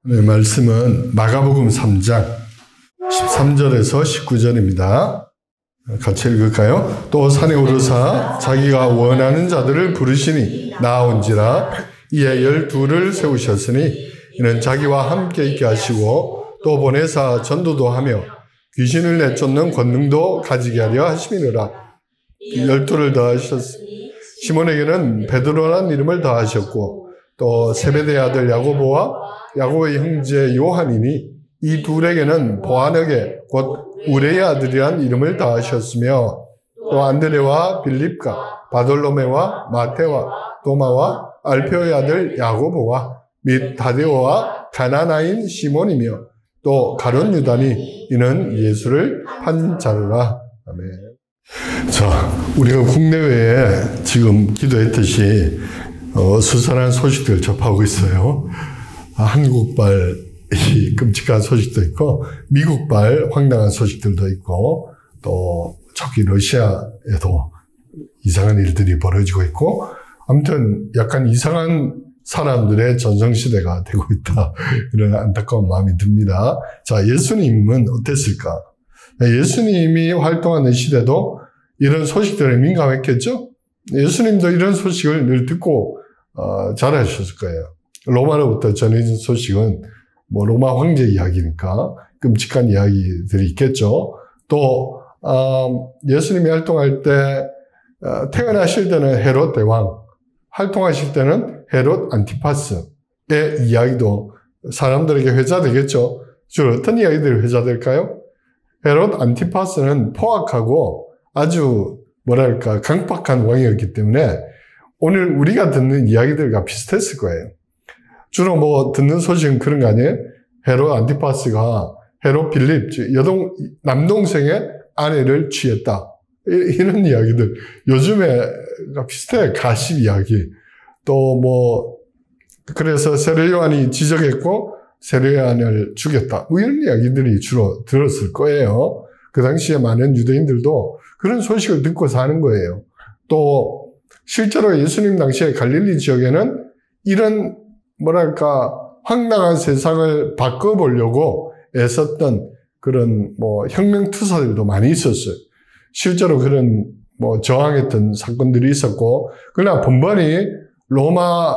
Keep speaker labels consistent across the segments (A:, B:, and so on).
A: 네, 말씀은 마가복음 3장 13절에서 19절입니다. 같이 읽을까요? 또 산에 오르사 자기가 원하는 자들을 부르시니 나아온지라. 이에 12를 세우셨으니 이는 자기와 함께 있게 하시고 또 보내사 전도도 하며 귀신을 내쫓는 권능도 가지게 하려 하심이니라. 12를 더하셨으니 시몬에게는 베드로라는 이름을 더하셨고 또 세베대의 아들 야고보와 야고보의 형제 요한이니 이 둘에게는 보아너게 곧 우레의 아들이란 이름을 더하셨으며 또 안드레와 빌립과 바돌로메와 마테와 도마와 알페오의 아들 야고보와 및 다데오와 가나나인 시몬이며 또 가룟 유다니 이는 예수를 판 자루라. 아멘. 자, 우리가 국내외에 지금 기도했듯이 수산한 소식들을 접하고 있어요. 한국발 이 끔찍한 소식도 있고 미국발 황당한 소식들도 있고 또 저기 러시아에도 이상한 일들이 벌어지고 있고 아무튼 약간 이상한 사람들의 전성시대가 되고 있다. 이런 안타까운 마음이 듭니다. 자, 예수님은 어땠을까? 예수님이 활동하는 시대도 이런 소식들에 민감했겠죠? 예수님도 이런 소식을 늘 듣고 잘하셨을 거예요. 로마로부터 전해진 소식은 뭐 로마 황제 이야기니까 끔찍한 이야기들이 있겠죠. 또 예수님이 활동할 때 태어나실 때는 헤롯 대왕, 활동하실 때는 헤롯 안티파스의 이야기도 사람들에게 회자되겠죠. 주로 어떤 이야기들이 회자될까요? 헤롯 안티파스는 포악하고 아주 뭐랄까 강팍한 왕이었기 때문에 오늘 우리가 듣는 이야기들과 비슷했을 거예요. 주로 뭐 듣는 소식은 그런 거 아니에요? 헤롯 안티파스가 헤롯 빌립, 남동생의 아내를 취했다. 이런 이야기들. 요즘에 비슷해. 가십 이야기. 또 뭐, 그래서 세례요한이 지적했고, 세례요한을 죽였다. 뭐 이런 이야기들이 주로 들었을 거예요. 그 당시에 많은 유대인들도 그런 소식을 듣고 사는 거예요. 또, 실제로 예수님 당시에 갈릴리 지역에는 이런 뭐랄까 황당한 세상을 바꿔보려고 애썼던 그런 뭐 혁명투사들도 많이 있었어요. 실제로 그런 뭐 저항했던 사건들이 있었고 그러나 번번이 로마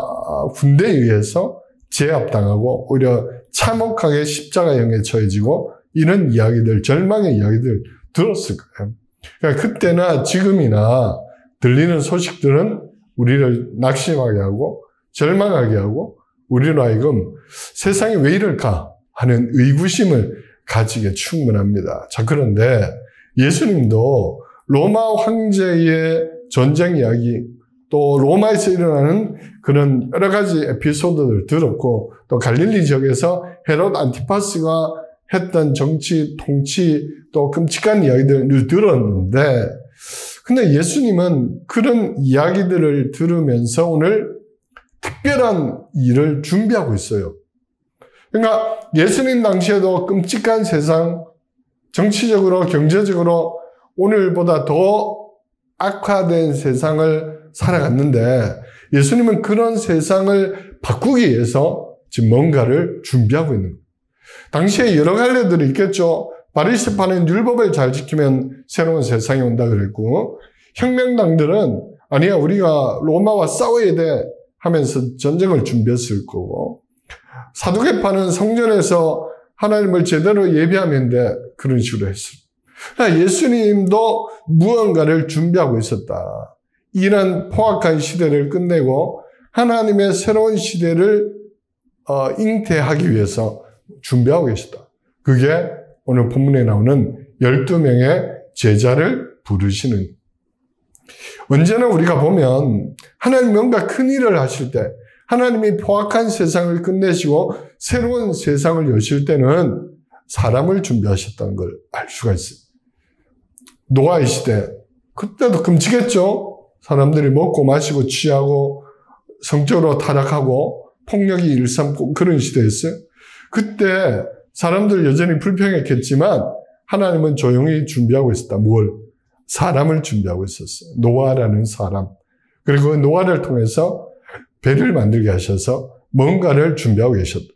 A: 군대에 의해서 제압당하고 오히려 참혹하게 십자가형에 처해지고 이런 이야기들, 절망의 이야기들 들었을 거예요. 그러니까 그때나 지금이나 들리는 소식들은 우리를 낙심하게 하고 절망하게 하고 우리로 하여금 세상이 왜 이럴까 하는 의구심을 가지게 충분합니다. 자, 그런데 예수님도 로마 황제의 전쟁 이야기 또 로마에서 일어나는 그런 여러 가지 에피소드를 들었고 또 갈릴리 지역에서 헤롯 안티파스가 했던 정치, 통치 또 끔찍한 이야기들을 늘 들었는데 근데 예수님은 그런 이야기들을 들으면서 오늘 특별한 일을 준비하고 있어요. 그러니까 예수님 당시에도 끔찍한 세상, 정치적으로, 경제적으로 오늘보다 더 악화된 세상을 살아갔는데 예수님은 그런 세상을 바꾸기 위해서 지금 뭔가를 준비하고 있는 거예요. 당시에 여러 갈래들이 있겠죠. 바리새파는 율법을 잘 지키면 새로운 세상이 온다 그랬고 혁명당들은 아니야 우리가 로마와 싸워야 돼 하면서 전쟁을 준비했을 거고 사두개파는 성전에서 하나님을 제대로 예배하면 돼 그런 식으로 했어요. 그러니까 예수님도 무언가를 준비하고 있었다. 이런 포악한 시대를 끝내고 하나님의 새로운 시대를 잉태하기 위해서 준비하고 계시다. 그게 오늘 본문에 나오는 12명의 제자를 부르시는 언제나 우리가 보면 하나님 뭔가 큰 일을 하실 때 하나님이 포악한 세상을 끝내시고 새로운 세상을 여실 때는 사람을 준비하셨다는 걸 알 수가 있어요. 노아의 시대 그때도 끔찍했죠. 사람들이 먹고 마시고 취하고 성적으로 타락하고 폭력이 일삼고 그런 시대였어요. 그때 사람들 여전히 불평했겠지만 하나님은 조용히 준비하고 있었다. 뭘? 사람을 준비하고 있었어요. 노아라는 사람. 그리고 노아를 통해서 배를 만들게 하셔서 뭔가를 준비하고 계셨다.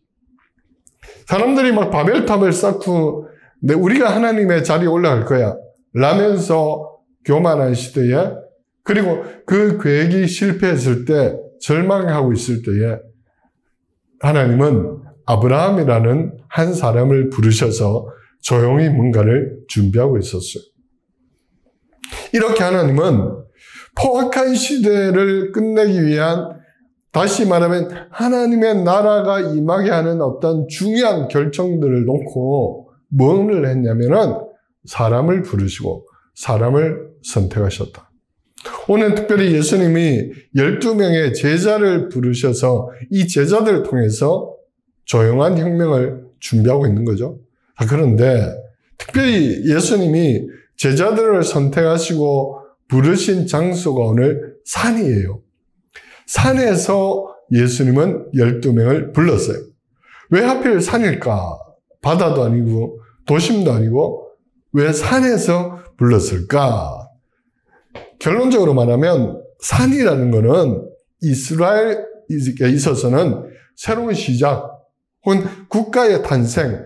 A: 사람들이 막 바벨탑을 쌓고 우리가 하나님의 자리에 올라갈 거야 라면서 교만한 시대에, 그리고 그 계획이 실패했을 때, 절망하고 있을 때에 하나님은 아브라함이라는 한 사람을 부르셔서 조용히 뭔가를 준비하고 있었어요. 이렇게 하나님은 포악한 시대를 끝내기 위한, 다시 말하면 하나님의 나라가 임하게 하는 어떤 중요한 결정들을 놓고 뭐를 했냐면은 사람을 부르시고 사람을 선택하셨다. 오늘 특별히 예수님이 12명의 제자를 부르셔서 이 제자들을 통해서 조용한 혁명을 준비하고 있는 거죠. 그런데 특별히 예수님이 제자들을 선택하시고 부르신 장소가 오늘 산이에요. 산에서 예수님은 12명을 불렀어요. 왜 하필 산일까? 바다도 아니고 도심도 아니고 왜 산에서 불렀을까? 결론적으로 말하면 산이라는 것은 이스라엘에 있어서는 새로운 시작 혹은 국가의 탄생,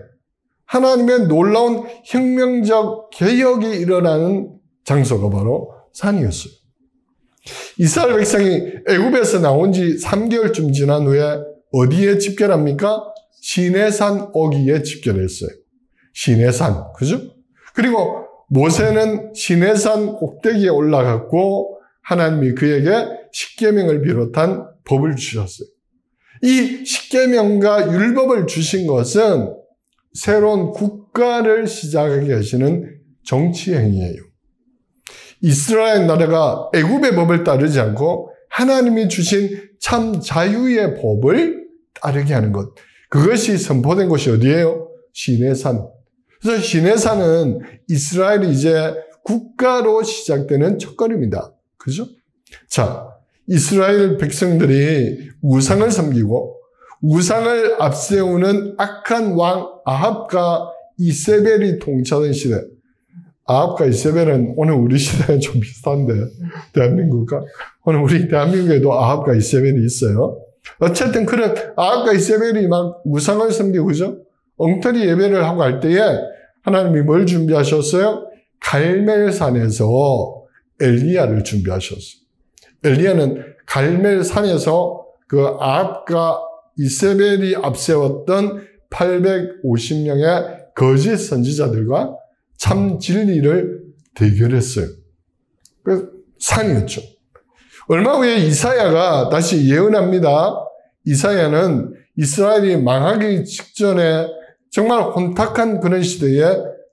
A: 하나님의 놀라운 혁명적 개혁이 일어나는 장소가 바로 산이었어요. 이스라엘 백성이 애굽에서 나온 지 3개월쯤 지난 후에 어디에 집결합니까? 시내산 오기에 집결했어요. 시내산, 그죠? 그리고 모세는 시내산 꼭대기에 올라갔고 하나님이 그에게 십계명을 비롯한 법을 주셨어요. 이 십계명과 율법을 주신 것은 새로운 국가를 시작하게 하시는 정치 행위예요. 이스라엘 나라가 애굽의 법을 따르지 않고 하나님이 주신 참 자유의 법을 따르게 하는 것, 그것이 선포된 곳이 어디예요? 시내산. 그래서 시내산은 이스라엘이 이제 국가로 시작되는 첫걸음이다. 그죠? 자, 이스라엘 백성들이 우상을 섬기고 우상을 앞세우는 악한 왕 아합과 이세벨이 통치하던 시대. 아합과 이세벨은 오늘 우리 시대에 좀 비슷한데, 대한민국과. 오늘 우리 대한민국에도 아합과 이세벨이 있어요. 어쨌든 그런 아합과 이세벨이 막 우상을 섬기고, 그죠? 엉터리 예배를 하고 할 때에 하나님이 뭘 준비하셨어요? 갈멜산에서 엘리야를 준비하셨어요. 엘리야는 갈멜산에서 그 아합과 이세벨이 앞세웠던 850명의 거짓 선지자들과 참 진리를 대결했어요. 그 산이었죠. 얼마 후에 이사야가 다시 예언합니다. 이사야는 이스라엘이 망하기 직전에 정말 혼탁한 그런 시대에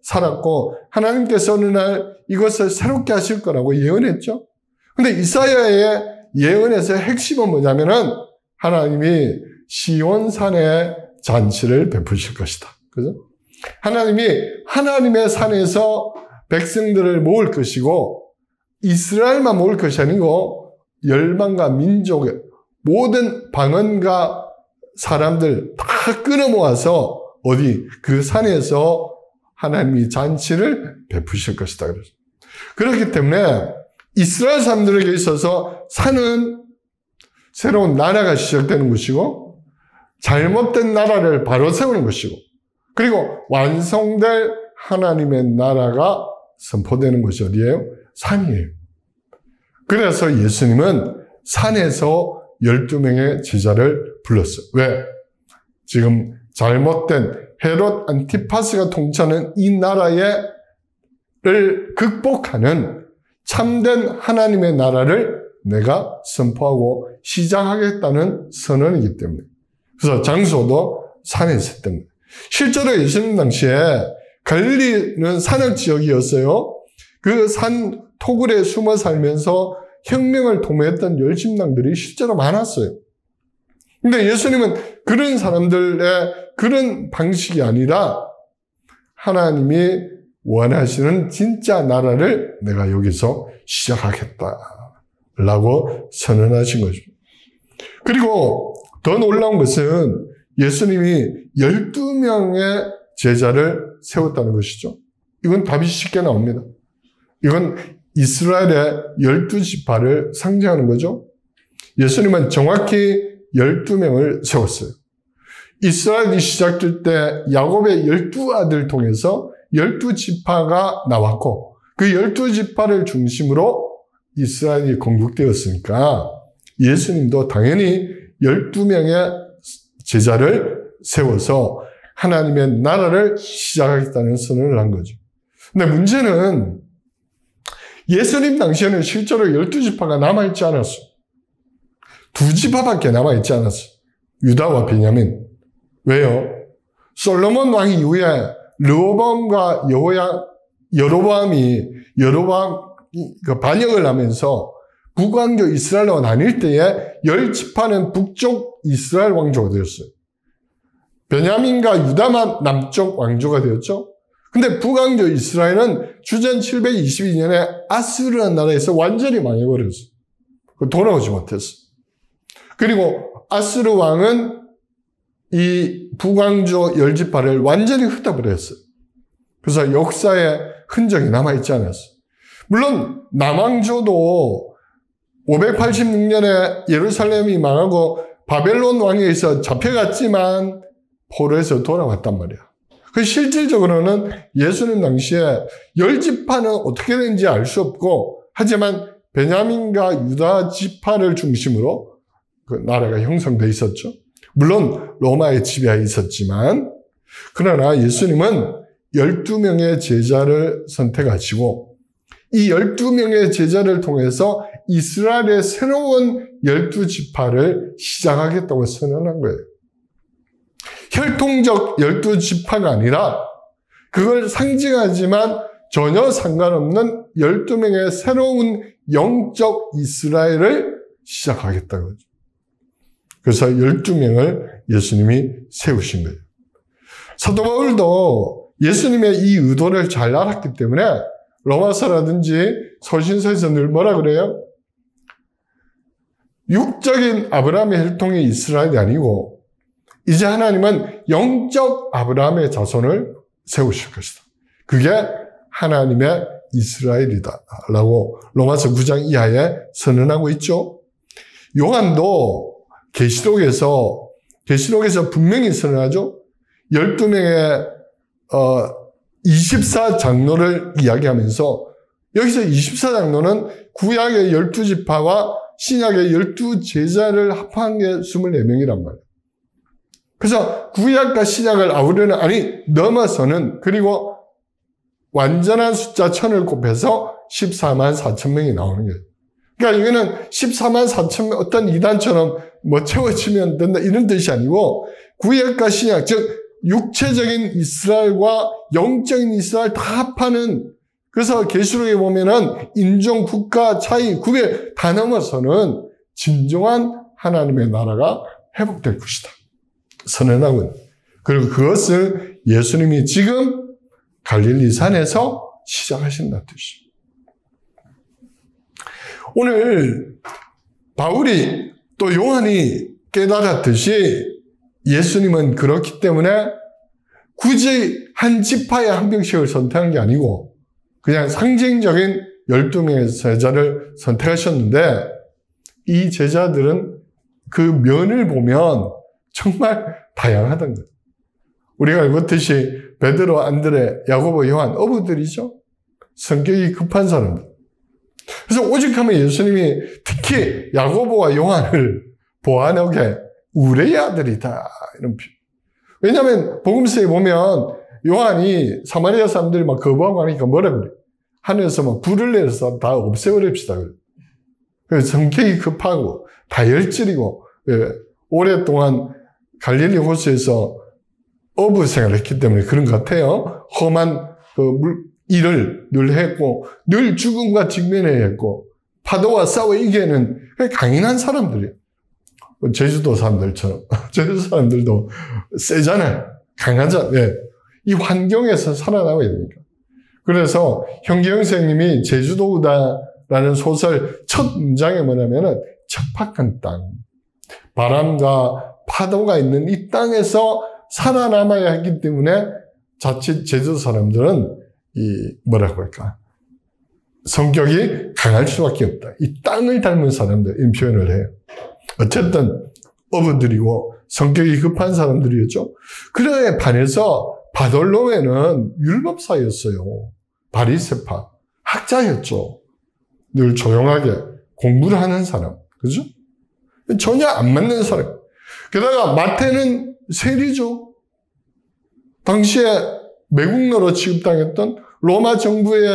A: 살았고 하나님께서 어느 날 이것을 새롭게 하실 거라고 예언했죠. 근데 이사야의 예언에서 핵심은 뭐냐면은 하나님이 시온산에 잔치를 베푸실 것이다. 그죠? 하나님이 하나님의 산에서 백성들을 모을 것이고 이스라엘만 모을 것이 아니고 열방과 민족의 모든 방언과 사람들 다 끌어모아서 어디 그 산에서 하나님이 잔치를 베푸실 것이다. 그렇기 때문에 이스라엘 사람들에게 있어서 산은 새로운 나라가 시작되는 것이고 잘못된 나라를 바로 세우는 것이고 그리고 완성될 하나님의 나라가 선포되는 것이 어디예요? 산이에요. 그래서 예수님은 산에서 12명의 제자를 불렀어요. 왜? 지금 잘못된 헤롯 안티파스가 통치하는 이 나라를 극복하는 참된 하나님의 나라를 내가 선포하고 시작하겠다는 선언이기 때문에. 그래서 장소도 산에 있었기 때문에. 실제로 예수님 당시에 갈릴리는 산악 지역이었어요. 그 산 토굴에 숨어 살면서 혁명을 도모했던 열심당들이 실제로 많았어요. 근데 예수님은 그런 사람들의 그런 방식이 아니라 하나님이 원하시는 진짜 나라를 내가 여기서 시작하겠다라고 선언하신 것입니다. 그리고 더 놀라운 것은 예수님이 12명의 제자를 세웠다는 것이죠. 이건 답이 쉽게 나옵니다. 이건 이스라엘의 12지파를 상징하는 거죠. 예수님은 정확히 12명을 세웠어요. 이스라엘이 시작될 때 야곱의 12아들 통해서 12지파가 나왔고 그 12지파를 중심으로 이스라엘이 건국되었으니까 예수님도 당연히 12명의 제자를 세워서 하나님의 나라를 시작하겠다는 선언을 한 거죠. 근데 문제는 예수님 당시에는 실제로 12지파가 남아있지 않았어요. 2지파밖에 남아있지 않았어요. 유다와 베냐민. 왜요? 솔로몬 왕 이후에 르호보암과 여로보암이 반역을 하면서 북왕조 이스라엘로 나뉠 때에 10지파는 북쪽 이스라엘 왕조가 되었어요. 베냐민과 유다만 남쪽 왕조가 되었죠. 근데 북왕조 이스라엘은 주전 722년에 아스르라는 나라에서 완전히 망해버렸어요. 돌아오지 못했어요. 그리고 아스르 왕은 이 북왕조 10지파를 완전히 흩어버렸어요. 그래서 역사에 흔적이 남아있지 않았어요. 물론 남왕조도 586년에 예루살렘이 망하고 바벨론 왕에 의해서 잡혀갔지만 포로에서 돌아왔단 말이야. 그 실질적으로는 예수님 당시에 10지파는 어떻게 되는지 알 수 없고 하지만 베냐민과 유다 지파를 중심으로 그 나라가 형성돼 있었죠. 물론 로마의 지배하에 있었지만 그러나 예수님은 12명의 제자를 선택하시고 이 12명의 제자를 통해서 이스라엘의 새로운 12지파를 시작하겠다고 선언한 거예요. 혈통적 12지파가 아니라 그걸 상징하지만 전혀 상관없는 12명의 새로운 영적 이스라엘을 시작하겠다고 하죠. 그래서 12명을 예수님이 세우신 거예요. 사도 바울도 예수님의 이 의도를 잘 알았기 때문에 로마서라든지 서신서에서 늘 뭐라 그래요? 육적인 아브라함의 혈통이 이스라엘이 아니고 이제 하나님은 영적 아브라함의 자손을 세우실 것이다. 그게 하나님의 이스라엘이다 라고 로마서 9장 이하에 선언하고 있죠. 요한도 계시록에서 분명히 선언하죠. 12명의 24장로를 이야기하면서 여기서 24장로는 구약의 12지파와 신약의 12제자를 합한 게 24명이란 말이에요. 그래서 구약과 신약을 아우르는 넘어서는 그리고 완전한 숫자 1000을 곱해서 14만 4천 명이 나오는 거예요. 그러니까 이거는 14만 4천 명 어떤 이단처럼 뭐 채워지면 된다 이런 뜻이 아니고 구약과 신약 즉 육체적인 이스라엘과 영적인 이스라엘 다 합하는 그래서 계시록에 보면은 인종, 국가 차이, 구별 다 넘어서는 진정한 하나님의 나라가 회복될 것이다. 선언하고 그리고 그것을 예수님이 지금 갈릴리 산에서 시작하신다는 뜻이에요. 오늘 바울이 또 요한이 깨달았듯이 예수님은 그렇기 때문에 굳이 한 지파의 한 명씩을 선택한 게 아니고 그냥 상징적인 12명의 제자를 선택하셨는데 이 제자들은 그 면을 보면 정말 다양하다는 거예요. 우리가 알듯이 베드로, 안드레, 야고보, 요한 어부들이죠. 성격이 급한 사람들. 그래서 오직하면 예수님이 특히 야고보와 요한을 보아내게 우레의 아들이다 이런 표현. 왜냐하면 복음서에 보면 요한이 사마리아 사람들이 막 거부하고 하니까 뭐라 그래? 하늘에서 막 불을 내려서 다 없애버립시다 그래. 그래서 성격이 급하고 다혈질이고 오랫동안 갈릴리 호수에서 어부 생활을 했기 때문에 그런 것 같아요. 험한 일을 늘 했고 늘 죽음과 직면해야 했고 파도와 싸워 이기는 강인한 사람들이에요. 제주도 사람들처럼 제주도 사람들도 세잖아요. 강하잖아요. 예. 이 환경에서 살아남아야 됩니다. 그래서 현기영 선생님이 제주도우다라는 소설 첫 문장에 뭐냐면은 척박한 땅, 바람과 파도가 있는 이 땅에서 살아남아야 하기 때문에 자칫 제주도 사람들은 뭐라고 할까? 성격이 강할 수밖에 없다. 이 땅을 닮은 사람들, 이 표현을 해요. 어쨌든 어부들이고 성격이 급한 사람들이었죠. 그에 반해서 바돌로메는 율법사였어요. 바리새파, 학자였죠. 늘 조용하게 공부를 하는 사람, 그죠? 전혀 안 맞는 사람. 게다가 마태는 세리죠. 당시에 매국노로 취급당했던 로마 정부에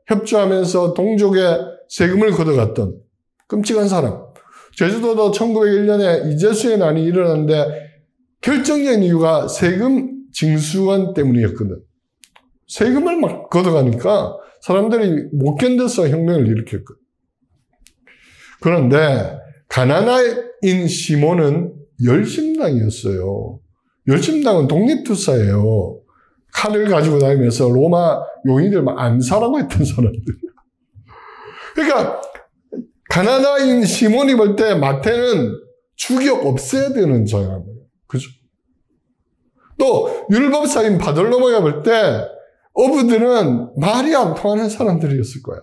A: 협조하면서 동족의 세금을 걷어갔던 끔찍한 사람. 제주도도 1901년에 이재수의 난이 일어났는데 결정적인 이유가 세금 징수원 때문이었거든. 세금을 막 걷어가니까 사람들이 못 견뎌서 혁명을 일으켰거든. 그런데 가나나인 시몬은 열심당이었어요. 열심당은 독립투사예요. 칼을 가지고 다니면서 로마 용인들 막 암살하고 했던 사람들이에요. 그러니까 가나나인 시몬이 볼 때 마태는 죽여 없애야 되는 자예요. 그죠? 또 율법사인 바돌로메가 볼 때 어부들은 말이 안 통하는 사람들이었을 거야.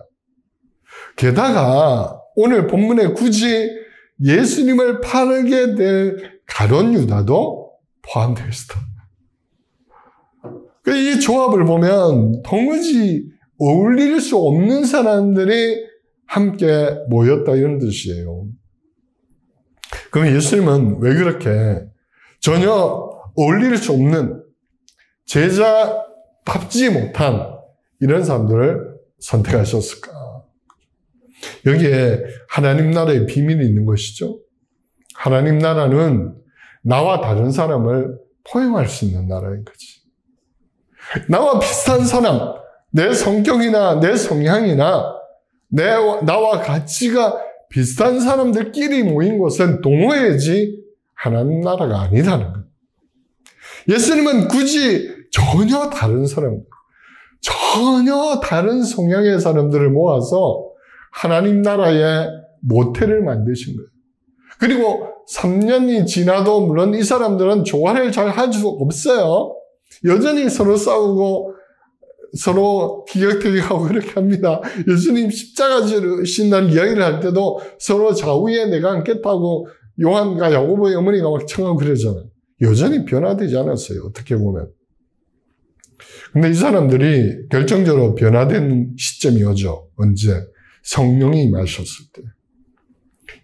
A: 게다가 오늘 본문에 굳이 예수님을 팔게 될 가룟 유다도 포함되어 있어. 이 조합을 보면 도무지 어울릴 수 없는 사람들이 함께 모였다 이런 뜻이에요. 그럼 예수님은 왜 그렇게 전혀 어울릴 수 없는 제자답지 못한 이런 사람들을 선택하셨을까? 여기에 하나님 나라의 비밀이 있는 것이죠. 하나님 나라는 나와 다른 사람을 포용할 수 있는 나라인 거지. 나와 비슷한 사람, 내 성격이나 내 성향이나 나와 가치가 비슷한 사람들끼리 모인 곳은 동호회지 하나님 나라가 아니라는 거예요. 예수님은 굳이 전혀 다른 사람들, 전혀 다른 성향의 사람들을 모아서 하나님 나라의 모태를 만드신 거예요. 그리고 3년이 지나도 물론 이 사람들은 조화를 잘 할 수 없어요. 여전히 서로 싸우고 서로 티격태격하고 그렇게 합니다. 예수님 십자가 지신다는 이야기를 할 때도 서로 좌우에 내가 앉겠다고 요한과 야고보의 어머니가 막 청하고 그러잖아요. 여전히 변화되지 않았어요. 어떻게 보면. 근데 이 사람들이 결정적으로 변화된 시점이 오죠. 언제? 성령이 임하셨을 때.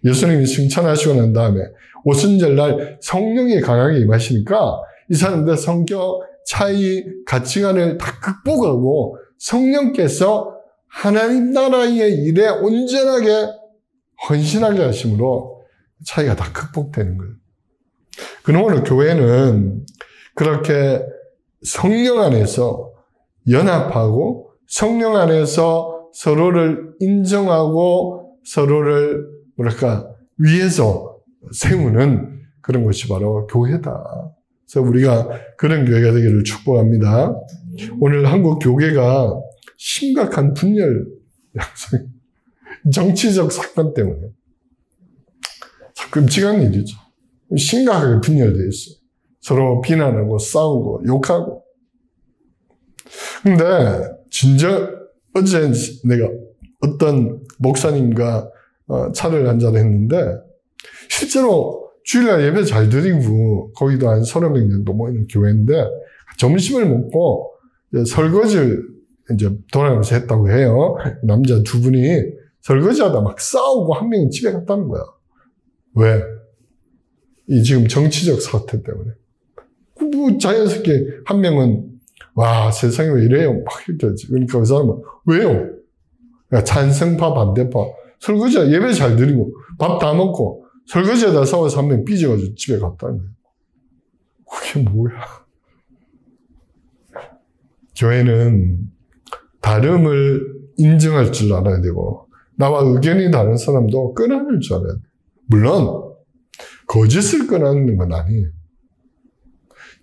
A: 예수님이 승천하시고 난 다음에 오순절날 성령이 강하게 임하시니까 이 사람들 성격 차이, 가치관을 다 극복하고 성령께서 하나님 나라의 일에 온전하게 헌신하게 하심으로 차이가 다 극복되는 거예요. 그러므로 교회는 그렇게 성령 안에서 연합하고 성령 안에서 서로를 인정하고 서로를 위에서 세우는 그런 것이 바로 교회다. 그래서 우리가 그런 교회가 되기를 축복합니다. 오늘 한국 교회가 심각한 분열 양상, 정치적 사건 때문에 끔찍한 일이죠. 심각하게 분열되어 있어요. 서로 비난하고 싸우고 욕하고. 근데 어제 내가 어떤 목사님과 차를 한잔 했는데 실제로 주일날 예배 잘 드리고 거기도 한 30명 정도 모이는 교회인데 점심을 먹고 설거지를 이제 돌아가면서 했다고 해요. 남자 두 분이 설거지하다 막 싸우고 한 명이 집에 갔다는 거야. 왜? 이 지금 정치적 사태 때문에. 뭐 자연스럽게 한 명은 와 세상이 왜 이래요? 막 이렇게 하지. 그러니까 그 사람은 왜요? 그러니까 찬성파 반대파 설거지하 예배 잘 드리고 밥 다 먹고 설거지하다 싸워서 한 명 삐져가지고 집에 갔다는 거예요. 그게 뭐야? 교회는 다름을 인정할 줄 알아야 되고 나와 의견이 다른 사람도 끊어낼 줄 알아야 돼요. 물론 거짓을 끊어내는 건 아니에요.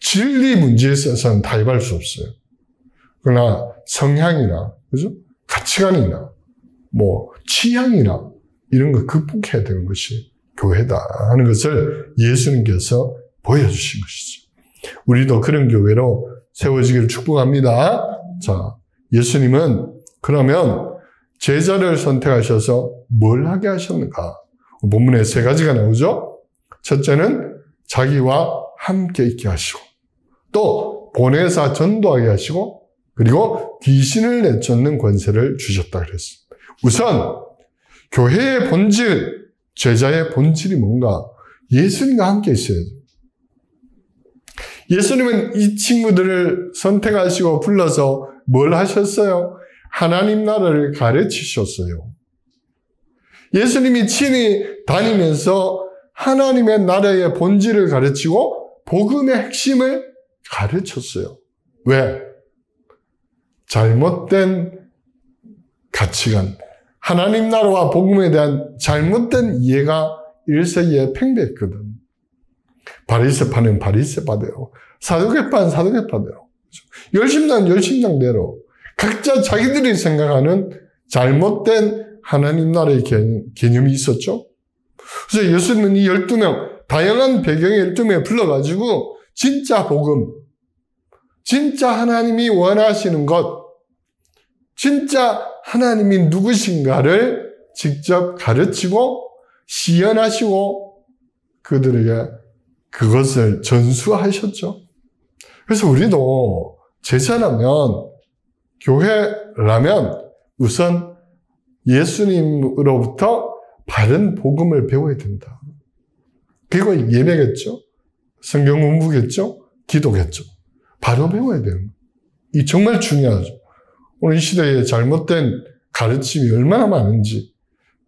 A: 진리 문제에 있어서는 타협할 수 없어요. 그러나 성향이나 그죠? 가치관이나 뭐 취향이나 이런 거 극복해야 되는 것이 교회다 하는 것을 예수님께서 보여주신 것이죠. 우리도 그런 교회로 세워지기를 축복합니다. 자, 예수님은 그러면 제자를 선택하셔서 뭘 하게 하셨는가? 본문에 세 가지가 나오죠. 첫째는 자기와 함께 있게 하시고 또 보내사 전도하게 하시고 그리고 귀신을 내쫓는 권세를 주셨다 그랬습니다. 우선 교회의 본질, 제자의 본질이 뭔가? 예수님과 함께 있어야죠. 예수님은 이 친구들을 선택하시고 불러서 뭘 하셨어요? 하나님 나라를 가르치셨어요. 예수님이 친히 다니면서 하나님의 나라의 본질을 가르치고 복음의 핵심을 가르쳤어요. 왜? 잘못된 가치관, 하나님 나라와 복음에 대한 잘못된 이해가 1세기에 팽배했거든. 바리새파는 바리새파대로, 사두개파는 사두개파대로, 열심당 열심당대로 각자 자기들이 생각하는 잘못된 하나님 나라의 개념이 있었죠. 그래서 예수님은 이 12명, 다양한 배경의 12명을 불러가지고 진짜 복음, 진짜 하나님이 원하시는 것, 진짜 하나님이 누구신가를 직접 가르치고 시연하시고 그들에게 그것을 전수하셨죠. 그래서 우리도 제자라면, 교회라면 우선 예수님으로부터 바른 복음을 배워야 된다. 그리고 예배겠죠. 성경 공부겠죠. 기도겠죠. 바로 배워야 되는 거예요. 이 정말 중요하죠. 오늘 이 시대에 잘못된 가르침이 얼마나 많은지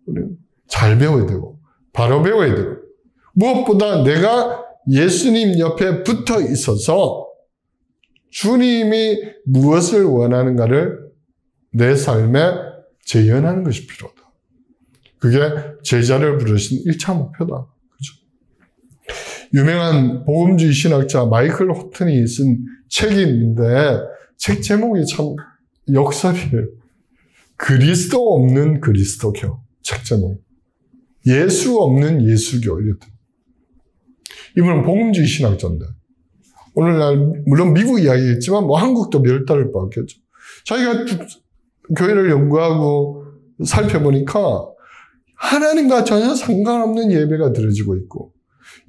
A: 우리는 잘 배워야 되고 바로 배워야 되고 무엇보다 내가 예수님 옆에 붙어 있어서 주님이 무엇을 원하는가를 내 삶에 재현하는 것이 필요하다. 그게 제자를 부르신 1차 목표다. 그죠? 유명한 복음주의 신학자 마이클 호튼이 쓴 책이 있는데 책 제목이 참 역설이에요. 그리스도 없는 그리스도교. 책 제목. 예수 없는 예수교. 이랬다. 이분은 복음주의 신학자인데 오늘날 물론 미국 이야기겠지만 뭐 한국도 멸달을 뻔했겠죠. 자기가 교회를 연구하고 살펴보니까 하나님과 전혀 상관없는 예배가 드려지고 있고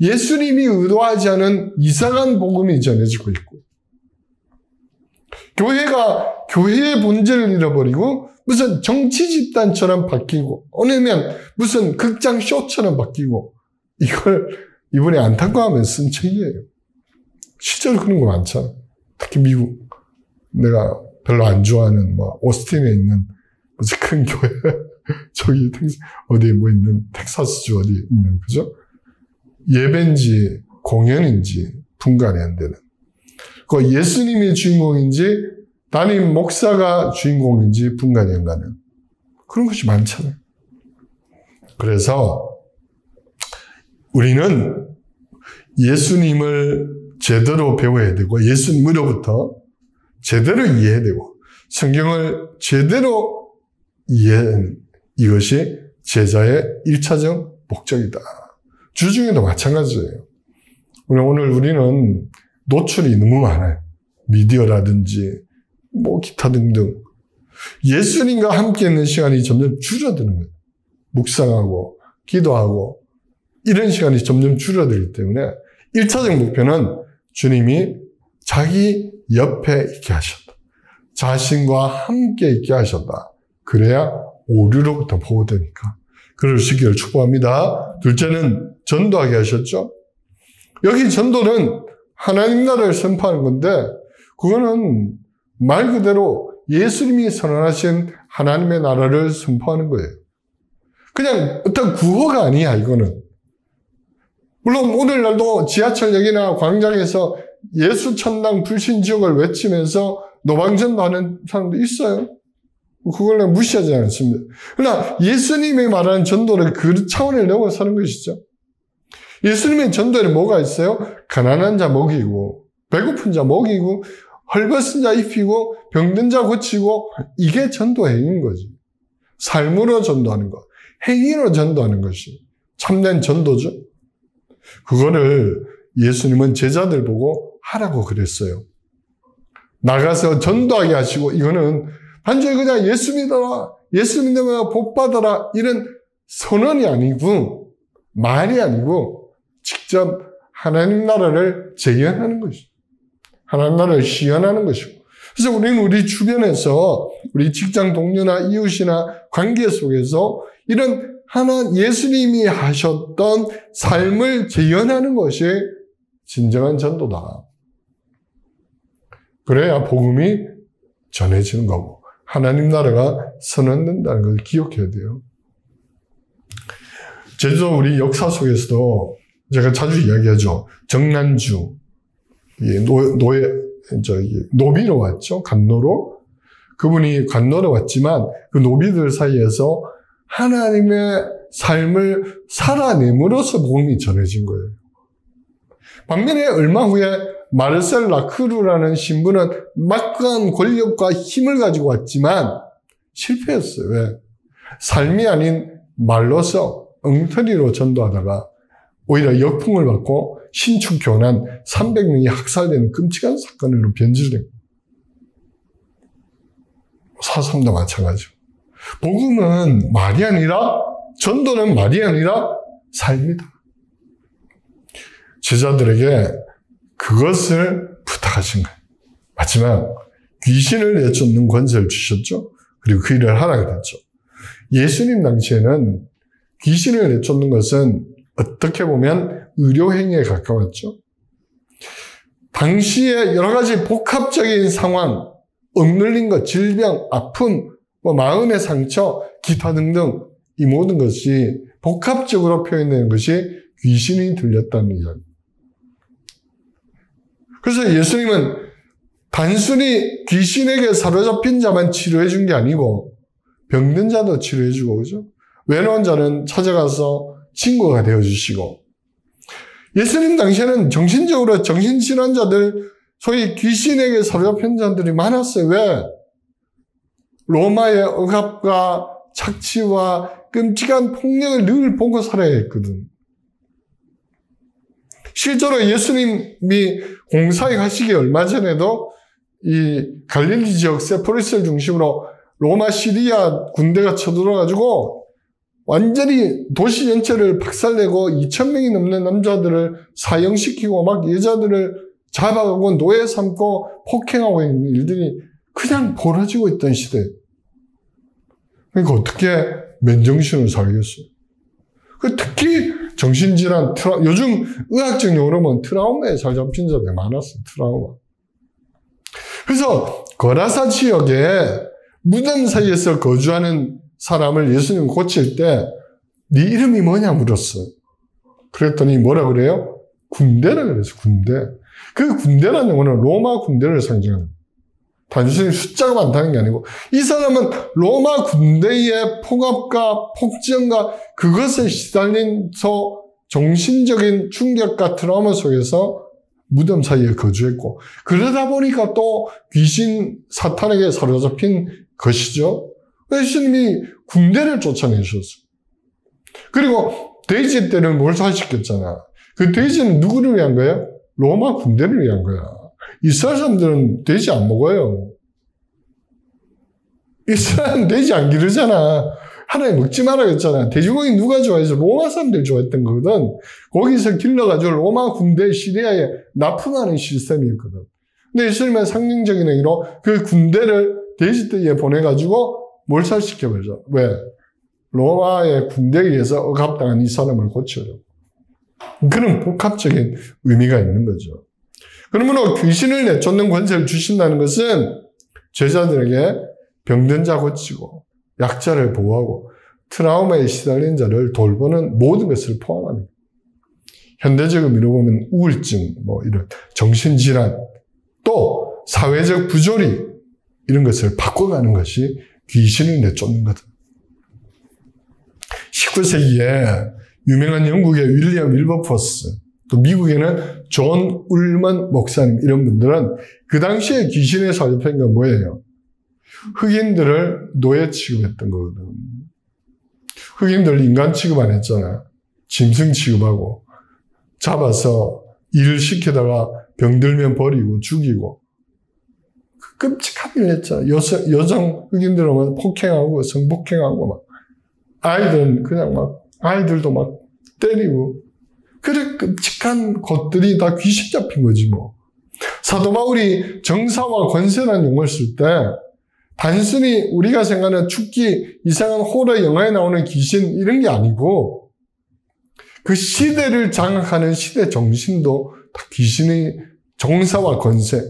A: 예수님이 의도하지 않은 이상한 복음이 전해지고 있고 교회가 교회의 본질을 잃어버리고 무슨 정치 집단처럼 바뀌고 아니면 무슨 극장 쇼처럼 바뀌고 이걸 이분이 안타까워하면서 쓴 책이에요. 실제로 그런 거 많잖아. 특히 미국. 내가 별로 안 좋아하는 뭐 오스틴에 있는 무슨 큰 교회 저기 어디에 뭐 있는 텍사스주 어디에 있는 그죠? 예배인지 공연인지 분간이 안 되는. 그 예수님이 주인공인지 담임 목사가 주인공인지 분간이 안 가는 그런 것이 많잖아요. 그래서 우리는 예수님을 제대로 배워야 되고 예수님으로부터 제대로 이해해야 되고 성경을 제대로 이해하는 이것이 제자의 1차적 목적이다. 주중에도 마찬가지예요. 오늘 우리는 노출이 너무 많아요. 미디어라든지 뭐 기타 등등. 예수님과 함께 있는 시간이 점점 줄어드는 거예요. 묵상하고 기도하고 이런 시간이 점점 줄어들기 때문에 1차적 목표는 주님이 자기 옆에 있게 하셨다. 자신과 함께 있게 하셨다. 그래야 오류로부터 보호되니까. 그럴 수 있기를 축복합니다. 둘째는 전도하게 하셨죠. 여기 전도는 하나님 나라를 선포하는 건데 그거는 말 그대로 예수님이 선언하신 하나님의 나라를 선포하는 거예요. 그냥 어떤 구호가 아니야 이거는. 물론 오늘날도 지하철역이나 광장에서 예수 천당 불신 지옥을 외치면서 노방전도하는 사람도 있어요. 그걸 무시하지 않습니다. 그러나 예수님이 말하는 전도를 그 차원을 넘어서 하는 것이죠. 예수님의 전도에는 뭐가 있어요? 가난한 자 먹이고 배고픈 자 먹이고 헐벗은 자 입히고 병든 자 고치고 이게 전도 행위인 거지. 삶으로 전도하는 것, 행위로 전도하는 것이 참된 전도죠. 그거를 예수님은 제자들 보고 하라고 그랬어요. 나가서 전도하게 하시고 이거는 단순히 그냥 예수 믿어라, 예수 믿으면 복 받아라 이런 선언이 아니고 말이 아니고 직접 하나님 나라를 재현하는 것이죠. 하나님 나라를 시연하는 것이고. 그래서 우리는 우리 주변에서 우리 직장 동료나 이웃이나 관계 속에서 이런 예수님이 하셨던 삶을 재현하는 것이 진정한 전도다. 그래야 복음이 전해지는 거고 하나님 나라가 선언된다는 걸 기억해야 돼요. 제주도 우리 역사 속에서도 제가 자주 이야기하죠. 정난주 노비로 왔죠. 간노로. 그분이 간노로 왔지만 그 노비들 사이에서 하나님의 삶을 살아냄으로써 복음이 전해진 거예요. 반면에 얼마 후에 마르셀 라크루라는 신부는 막강한 권력과 힘을 가지고 왔지만 실패했어요. 왜? 삶이 아닌 말로서 엉터리로 전도하다가 오히려 역풍을 받고 신축 교난 300명이 학살되는 끔찍한 사건으로 변질된 거예요. 사삼도 마찬가지고. 복음은 말이 아니라, 전도는 말이 아니라 삶이다. 제자들에게 그것을 부탁하신 거예요. 마지막 귀신을 내쫓는 권세를 주셨죠. 그리고 그 일을 하라 그랬죠. 예수님 당시에는 귀신을 내쫓는 것은 어떻게 보면 의료행위에 가까웠죠. 당시에 여러 가지 복합적인 상황, 억눌린 것, 질병, 아픔, 마음의 상처, 기타 등등 이 모든 것이 복합적으로 표현되는 것이 귀신이 들렸다는 이야기. 그래서 예수님은 단순히 귀신에게 사로잡힌 자만 치료해 준 게 아니고 병든 자도 치료해 주고, 그죠? 외로운 자는 찾아가서 친구가 되어 주시고, 예수님 당시에는 정신적으로 정신질환자들, 소위 귀신에게 사로잡힌 자들이 많았어요. 왜? 로마의 억압과 착취와 끔찍한 폭력을 늘 보고 살아야 했거든. 실제로 예수님이 공사에 가시기 얼마 전에도 이 갈릴리 지역 세포리스를 중심으로 로마 시리아 군대가 쳐들어가지고 완전히 도시 전체를 박살내고 2,000명이 넘는 남자들을 사형시키고 막 여자들을 잡아가고 노예 삼고 폭행하고 있는 일들이 그냥 벌어지고 있던 시대. 그러니까 어떻게 맨정신을 살겠어요? 특히 정신질환, 요즘 의학적 용어로는 트라우마에 잘 잡힌 자들이 많았어요. 트라우마. 그래서 거라사 지역에 무덤 사이에서 거주하는 사람을 예수님 고칠 때 네 이름이 뭐냐 물었어요. 그랬더니 뭐라 그래요? 군대라 그랬어요. 군대. 그 군대라는 용어는 로마 군대를 상징하는, 단순히 숫자가 많다는 게 아니고 이 사람은 로마 군대의 폭압과 폭정과 그것에 시달린서 정신적인 충격과 트라우마 속에서 무덤 사이에 거주했고, 그러다 보니까 또 귀신 사탄에게 사로잡힌 것이죠. 예수님이 군대를 쫓아내셨어요. 그리고 돼지 떼를 몰살시켰잖아. 그 돼지는 누구를 위한 거예요? 로마 군대를 위한 거야. 이스라엘 사람들은 돼지 안 먹어요. 이스라엘은 돼지 안 기르잖아. 하나님 먹지 말라 했잖아. 돼지고기 누가 좋아해서? 로마 사람들 좋아했던 거거든. 거기서 길러가지고 로마 군대 시리아에 납품하는 시스템이었거든. 근데 예수님은 상징적인 행위로 그 군대를 돼지떼에 보내가지고 몰살시켜버리죠. 왜? 로마의 군대에 의해서 억압당한 이 사람을 고쳐요. 그런 복합적인 의미가 있는 거죠. 그러므로 귀신을 내쫓는 권세를 주신다는 것은 제자들에게 병든 자 고치고 약자를 보호하고 트라우마에 시달린 자를 돌보는 모든 것을 포함합니다. 현대적 의미로 보면 우울증, 이런 정신질환, 또 사회적 부조리, 이런 것을 바꿔가는 것이 귀신을 내쫓는 거다. 19세기에 유명한 영국의 윌리엄 윌버포스, 또 미국에는 존 울먼 목사님, 이런 분들은 그 당시에 귀신에 사로잡힌 건 뭐예요? 흑인들을 노예 취급했던 거거든. 흑인들 인간 취급 안 했잖아. 짐승 취급하고 잡아서 일을 시키다가 병들면 버리고 죽이고 끔찍한 일을 했잖아. 여성 흑인들은 폭행하고 성폭행하고 막 아이들은 그냥 막 아이들도 막 때리고 그래 끔찍한 것들이 다 귀신 잡힌 거지 뭐. 사도 바울이 정사와 권세라는 용어를 쓸 때 단순히 우리가 생각하는 죽기, 이상한 호러 영화에 나오는 귀신 이런 게 아니고 그 시대를 장악하는 시대 정신도 다 귀신의 정사와 권세,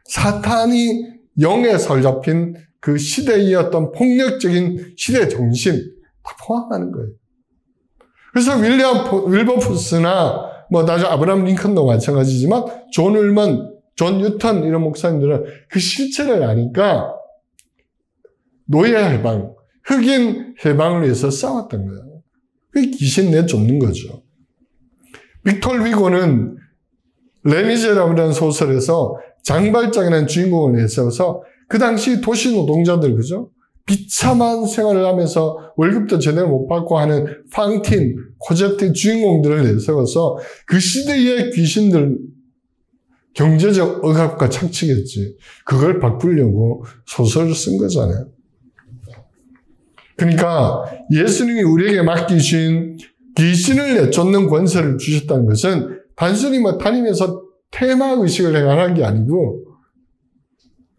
A: 사탄이 영에 사로잡힌 그 시대의 어떤 폭력적인 시대 정신 다 포함하는 거예요. 그래서 윌버포스나 뭐 나중에 아브라함 링컨도 마찬가지지만 존 울먼, 존 뉴턴 이런 목사님들은 그 실체를 아니까 노예 해방, 흑인 해방을 위해서 싸웠던 거예요. 그게 귀신 내쫓는 거죠. 빅톨 위고는 레미제라블이라는 소설에서 장발장이라는 주인공을 내세워서 그 당시 도시 노동자들, 그죠? 비참한 생활을 하면서 월급도 제대로 못 받고 하는 팡틴, 코제트 주인공들을 내세워서 그 시대의 귀신들, 경제적 억압과 착취겠지. 그걸 바꾸려고 소설을 쓴 거잖아요. 그러니까 예수님이 우리에게 맡기신 귀신을 내쫓는 권세를 주셨다는 것은 단순히 뭐 다니면서 테마의식을 행하는 게 아니고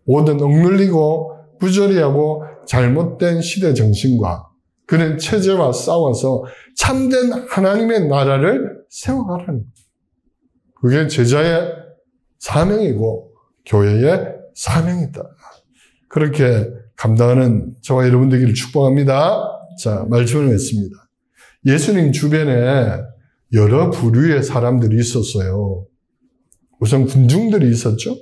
A: 모든 억눌리고 부조리하고 잘못된 시대 정신과 그런 체제와 싸워서 참된 하나님의 나라를 세워가라는 거예요. 그게 제자의 사명이고 교회의 사명이다. 그렇게 감당하는 저와 여러분 되기를 축복합니다. 자, 말씀을 했습니다. 예수님 주변에 여러 부류의 사람들이 있었어요. 우선 군중들이 있었죠.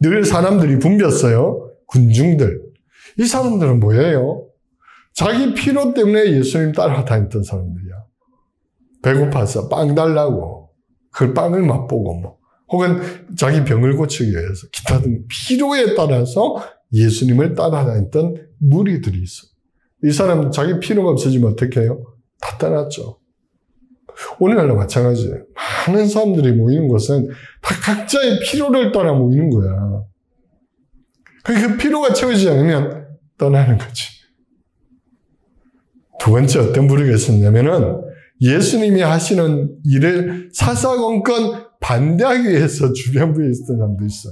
A: 늘 사람들이 붐볐어요. 군중들. 이 사람들은 뭐예요? 자기 필요 때문에 예수님 따라다녔던 사람들이야. 배고파서 빵 달라고 그 빵을 맛보고 뭐 혹은 자기 병을 고치기 위해서 기타 등 필요에 따라서 예수님을 따라다녔던 무리들이 있어. 이 사람 자기 필요가 없어지면 어떻게 해요? 다 떠났죠. 오늘날도 마찬가지예요. 많은 사람들이 모이는 곳은 다 각자의 필요를 따라 모이는 거야. 그 필요가 채워지지 않으면 떠나는 거지. 두 번째 어떤 부류가 있었냐면은 예수님이 하시는 일을 사사건건 반대하기 위해서 주변부에 있었던 사람도 있어.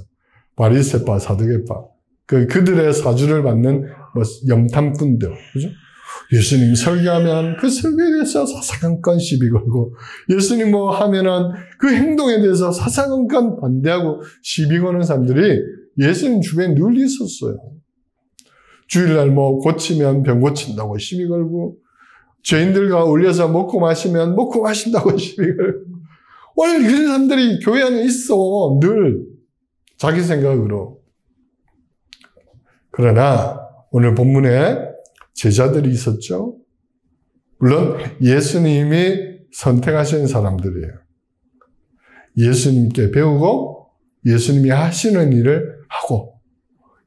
A: 바리새파, 사두개파. 그들의 사주를 받는 뭐 염탐꾼들. 그죠? 예수님 설교하면 그 설교에 대해서 사사건건 시비 걸고 예수님 뭐 하면은 그 행동에 대해서 사사건건 반대하고 시비 거는 사람들이 예수님 주변에 늘 있었어요. 주일날 뭐 고치면 병 고친다고 시비 걸고 죄인들과 어울려서 먹고 마시면 먹고 마신다고 시비 걸고 원래 그런 사람들이 교회 안에 있어. 늘 자기 생각으로. 그러나 오늘 본문에 제자들이 있었죠. 물론 예수님이 선택하신 사람들이에요. 예수님께 배우고 예수님이 하시는 일을 하고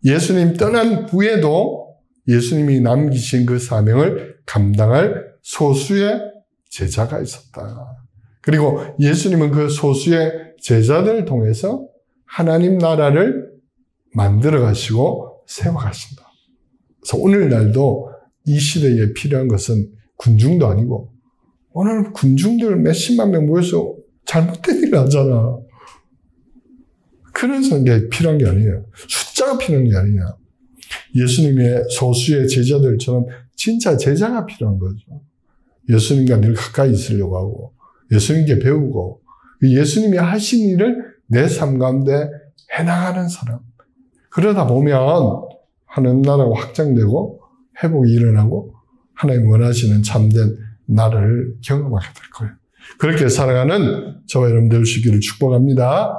A: 예수님 떠난 후에도 예수님이 남기신 그 사명을 감당할 소수의 제자가 있었다. 그리고 예수님은 그 소수의 제자들을 통해서 하나님 나라를 만들어 가시고 세워 가신다. 그래서 오늘날도 이 시대에 필요한 것은 군중도 아니고 오늘 군중들 몇십만 명 모여서 잘못된 일을 하잖아. 그래서 게 필요한 게 아니에요. 숫자가 필요한 게 아니야. 예수님의 소수의 제자들처럼 진짜 제자가 필요한 거죠. 예수님과 늘 가까이 있으려고 하고 예수님께 배우고 예수님이 하신 일을 내 삶 가운데 해나가는 사람. 그러다 보면 하나님 나라가 확장되고 회복이 일어나고 하나님 원하시는 참된 나라를 경험하게 될 거예요. 그렇게 살아가는 저와 여러분 되시기를 축복합니다.